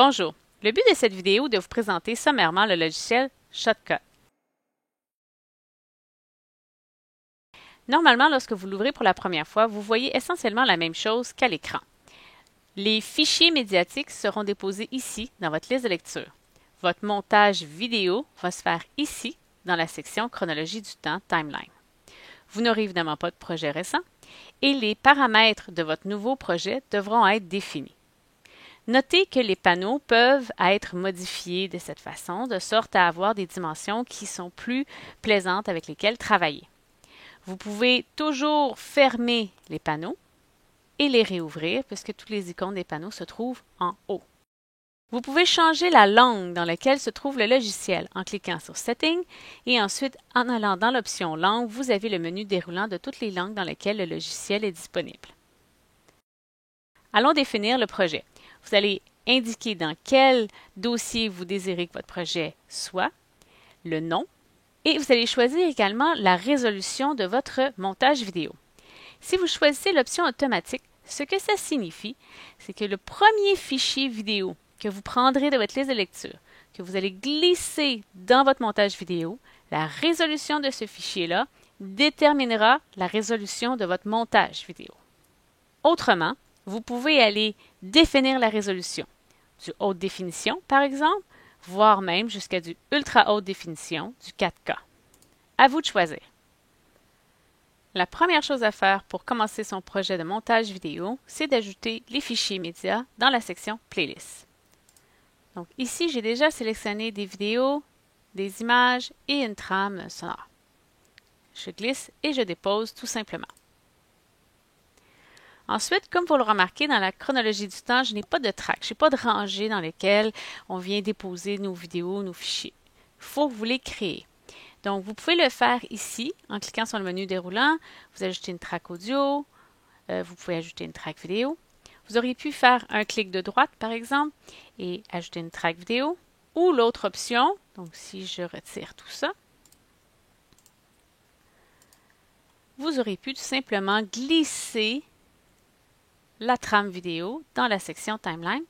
Bonjour, le but de cette vidéo est de vous présenter sommairement le logiciel Shotcut. Normalement, lorsque vous l'ouvrez pour la première fois, vous voyez essentiellement la même chose qu'à l'écran. Les fichiers médiatiques seront déposés ici dans votre liste de lecture. Votre montage vidéo va se faire ici dans la section Chronologie du temps Timeline. Vous n'aurez évidemment pas de projet récent et les paramètres de votre nouveau projet devront être définis. Notez que les panneaux peuvent être modifiés de cette façon, de sorte à avoir des dimensions qui sont plus plaisantes avec lesquelles travailler. Vous pouvez toujours fermer les panneaux et les réouvrir puisque toutes les icônes des panneaux se trouvent en haut. Vous pouvez changer la langue dans laquelle se trouve le logiciel en cliquant sur Settings et ensuite en allant dans l'option Langue, vous avez le menu déroulant de toutes les langues dans lesquelles le logiciel est disponible. Allons définir le projet. Vous allez indiquer dans quel dossier vous désirez que votre projet soit, le nom, et vous allez choisir également la résolution de votre montage vidéo. Si vous choisissez l'option automatique, ce que ça signifie, c'est que le premier fichier vidéo que vous prendrez de votre liste de lecture, que vous allez glisser dans votre montage vidéo, la résolution de ce fichier-là déterminera la résolution de votre montage vidéo. Autrement, vous pouvez aller définir la résolution du haute définition, par exemple, voire même jusqu'à du ultra haute définition, du 4K. À vous de choisir. La première chose à faire pour commencer son projet de montage vidéo, c'est d'ajouter les fichiers médias dans la section Playlist. Donc ici, j'ai déjà sélectionné des vidéos, des images et une trame sonore. Je glisse et je dépose tout simplement. Ensuite, comme vous le remarquez, dans la chronologie du temps, je n'ai pas de track, je n'ai pas de rangée dans lesquelles on vient déposer nos vidéos, nos fichiers. Il faut que vous les créez. Donc, vous pouvez le faire ici, en cliquant sur le menu déroulant. Vous ajoutez une track audio, vous pouvez ajouter une track vidéo. Vous auriez pu faire un clic de droite, par exemple, et ajouter une track vidéo. Ou l'autre option, donc si je retire tout ça, vous auriez pu tout simplement glisser la trame vidéo dans la section Timeline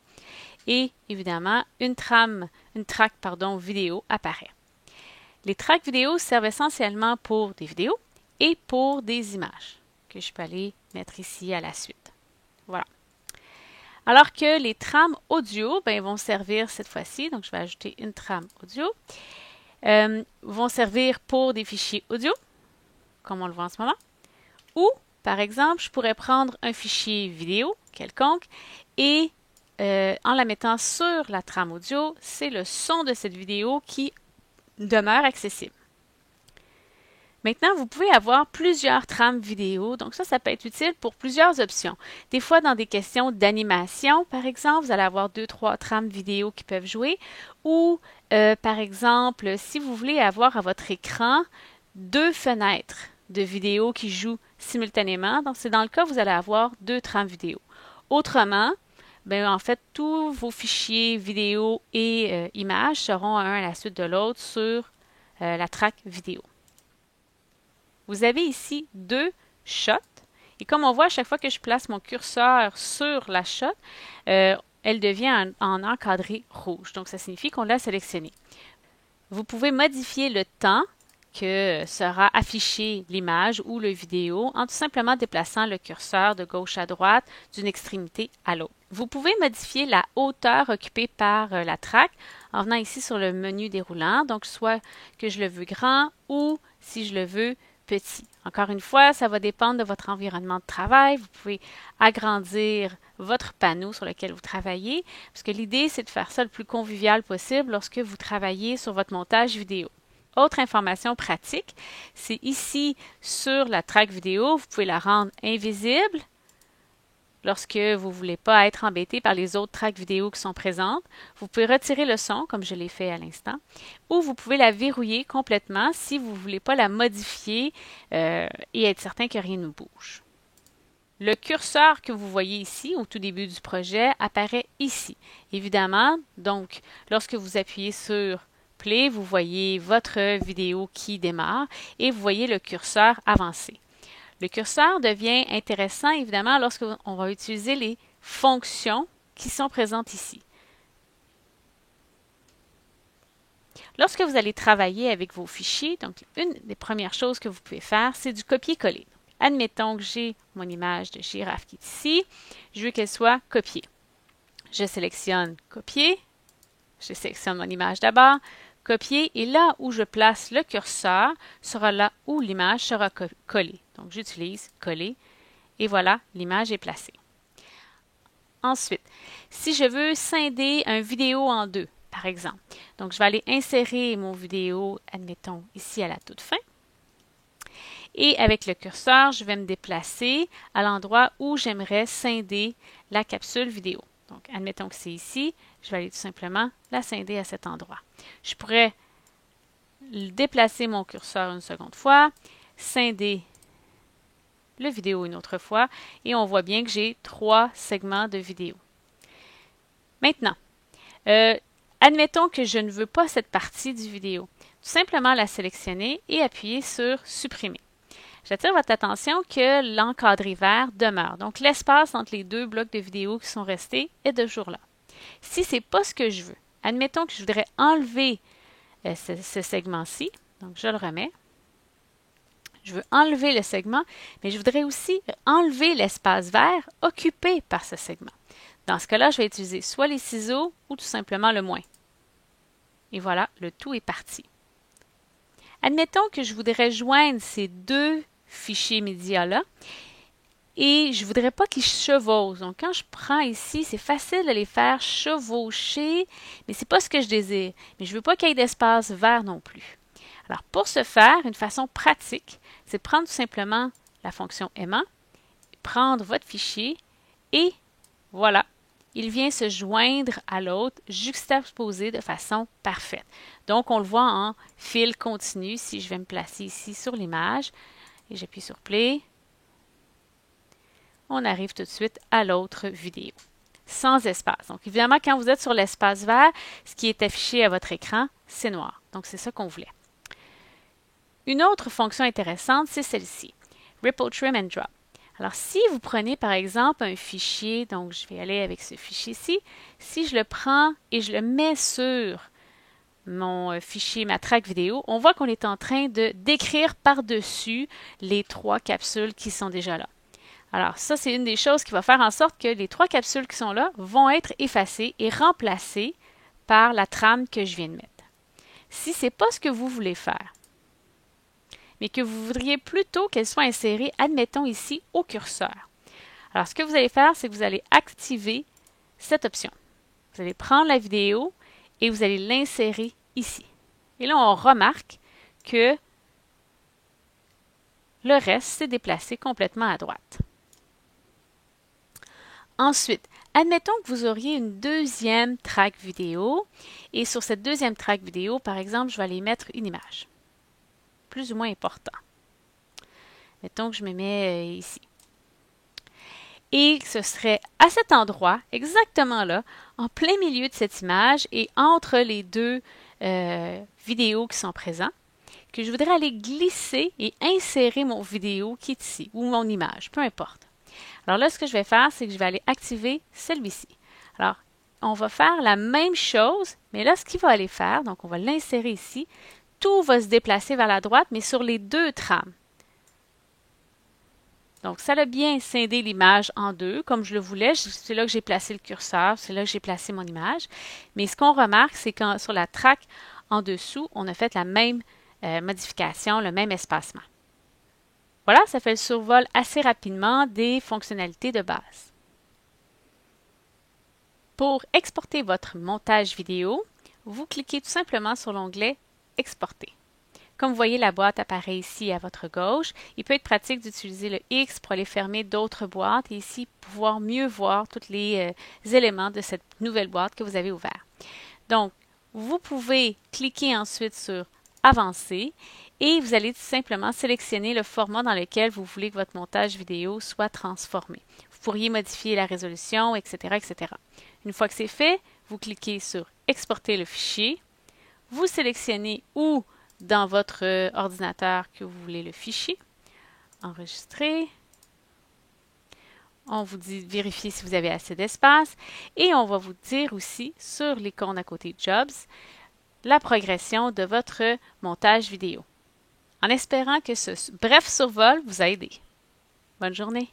et évidemment une track vidéo apparaît. Les tracks vidéo servent essentiellement pour des vidéos et pour des images que je peux aller mettre ici à la suite. Voilà. Alors que les trames audio vont servir cette fois-ci, donc je vais ajouter une trame audio, vont servir pour des fichiers audio, comme on le voit en ce moment, ou par exemple, je pourrais prendre un fichier vidéo quelconque et en la mettant sur la trame audio, c'est le son de cette vidéo qui demeure accessible. Maintenant, vous pouvez avoir plusieurs trames vidéo, donc ça peut être utile pour plusieurs options. Des fois, dans des questions d'animation, par exemple, vous allez avoir 2-3 trames vidéo qui peuvent jouer, ou par exemple, si vous voulez avoir à votre écran 2 fenêtres de vidéos qui jouent simultanément. Donc, c'est dans le cas où vous allez avoir 2 trames vidéo. Autrement, en fait, tous vos fichiers vidéo et images seront un à la suite de l'autre sur la track vidéo. Vous avez ici 2 shots. Et comme on voit, à chaque fois que je place mon curseur sur la shot, elle devient en encadré rouge. Donc, ça signifie qu'on l'a sélectionné. Vous pouvez modifier le temps que sera affichée l'image ou le vidéo en tout simplement déplaçant le curseur de gauche à droite d'une extrémité à l'autre. Vous pouvez modifier la hauteur occupée par la track en venant ici sur le menu déroulant, donc soit que je le veux grand ou si je le veux petit. Encore une fois, ça va dépendre de votre environnement de travail. Vous pouvez agrandir votre panneau sur lequel vous travaillez, parce que l'idée, c'est de faire ça le plus convivial possible lorsque vous travaillez sur votre montage vidéo. Autre information pratique, c'est ici sur la track vidéo, vous pouvez la rendre invisible lorsque vous ne voulez pas être embêté par les autres tracks vidéo qui sont présentes. Vous pouvez retirer le son, comme je l'ai fait à l'instant, ou vous pouvez la verrouiller complètement si vous ne voulez pas la modifier et être certain que rien ne bouge. Le curseur que vous voyez ici, au tout début du projet, apparaît ici. Évidemment, donc, lorsque vous appuyez sur Play, vous voyez votre vidéo qui démarre et vous voyez le curseur avancer. Le curseur devient intéressant, évidemment, lorsqu'on va utiliser les fonctions qui sont présentes ici. Lorsque vous allez travailler avec vos fichiers, donc une des premières choses que vous pouvez faire, c'est du copier-coller. Admettons que j'ai mon image de girafe qui est ici. Je veux qu'elle soit copiée. Je sélectionne Copier. Je sélectionne mon image d'abord. Copier. Et là où je place le curseur sera là où l'image sera collée. Donc, j'utilise Coller. Et voilà, l'image est placée. Ensuite, si je veux scinder une vidéo en deux, par exemple, donc je vais aller insérer mon vidéo, admettons, ici à la toute fin. Et avec le curseur, je vais me déplacer à l'endroit où j'aimerais scinder la capsule vidéo. Donc, admettons que c'est ici, je vais aller tout simplement la scinder à cet endroit. Je pourrais déplacer mon curseur une seconde fois, scinder le vidéo une autre fois, et on voit bien que j'ai 3 segments de vidéo. Maintenant, admettons que je ne veux pas cette partie du vidéo. Tout simplement la sélectionner et appuyer sur Supprimer. J'attire votre attention que l'encadré vert demeure. Donc, l'espace entre les 2 blocs de vidéo qui sont restés est toujours là. Si ce n'est pas ce que je veux, admettons que je voudrais enlever ce segment-ci. Donc, je le remets. Je veux enlever le segment, mais je voudrais aussi enlever l'espace vert occupé par ce segment. Dans ce cas-là, je vais utiliser soit les ciseaux ou tout simplement le moins. Et voilà, le tout est parti. Admettons que je voudrais joindre ces 2 fichiers médias-là et je ne voudrais pas qu'ils chevauchent. Donc, quand je prends ici, c'est facile de les faire chevaucher, mais ce n'est pas ce que je désire. Mais je ne veux pas qu'il y ait d'espace vert non plus. Alors, pour ce faire, une façon pratique, c'est de prendre tout simplement la fonction aimant, prendre votre fichier et voilà, il vient se joindre à l'autre, juxtaposé de façon parfaite. Donc, on le voit en fil continu. Si je vais me placer ici sur l'image et j'appuie sur Play, on arrive tout de suite à l'autre vidéo, sans espace. Donc, évidemment, quand vous êtes sur l'espace vert, ce qui est affiché à votre écran, c'est noir. Donc, c'est ça qu'on voulait. Une autre fonction intéressante, c'est celle-ci, Ripple Trim and Drop. Alors, si vous prenez par exemple un fichier, donc je vais aller avec ce fichier-ci, si je le prends et je le mets sur mon fichier, ma track vidéo, on voit qu'on est en train de décrire par-dessus les 3 capsules qui sont déjà là. Alors, ça, c'est une des choses qui va faire en sorte que les 3 capsules qui sont là vont être effacées et remplacées par la trame que je viens de mettre. Si ce n'est pas ce que vous voulez faire, mais que vous voudriez plutôt qu'elle soit insérée, admettons ici, au curseur. Alors, ce que vous allez faire, c'est que vous allez activer cette option. Vous allez prendre la vidéo et vous allez l'insérer ici. Et là, on remarque que le reste s'est déplacé complètement à droite. Ensuite, admettons que vous auriez une deuxième track vidéo et sur cette deuxième track vidéo, par exemple, je vais aller mettre une image. Plus ou moins important. Mettons que je me mets ici. Et ce serait à cet endroit, exactement là, en plein milieu de cette image et entre les 2 vidéos qui sont présentes, que je voudrais aller glisser et insérer mon vidéo qui est ici, ou mon image, peu importe. Alors là, ce que je vais faire, c'est que je vais aller activer celui-ci. Alors, on va faire la même chose, mais là, ce qu'il va aller faire, donc on va l'insérer ici, tout va se déplacer vers la droite, mais sur les 2 trames. Donc, ça a bien scindé l'image en 2, comme je le voulais. C'est là que j'ai placé le curseur, c'est là que j'ai placé mon image. Mais ce qu'on remarque, c'est que sur la track en dessous, on a fait la même modification, le même espacement. Voilà, ça fait le survol assez rapidement des fonctionnalités de base. Pour exporter votre montage vidéo, vous cliquez tout simplement sur l'onglet « Exporter ». Comme vous voyez, la boîte apparaît ici à votre gauche. Il peut être pratique d'utiliser le X pour aller fermer d'autres boîtes et ici pouvoir mieux voir tous les éléments de cette nouvelle boîte que vous avez ouverte. Donc, vous pouvez cliquer ensuite sur « Avancer » et vous allez tout simplement sélectionner le format dans lequel vous voulez que votre montage vidéo soit transformé. Vous pourriez modifier la résolution, etc., etc. Une fois que c'est fait, vous cliquez sur « Exporter le fichier ». Vous sélectionnez où dans votre ordinateur que vous voulez le fichier. Enregistrer. On vous dit vérifier si vous avez assez d'espace. Et on va vous dire aussi sur l'icône à côté Jobs, la progression de votre montage vidéo. En espérant que ce bref survol vous a aidé. Bonne journée!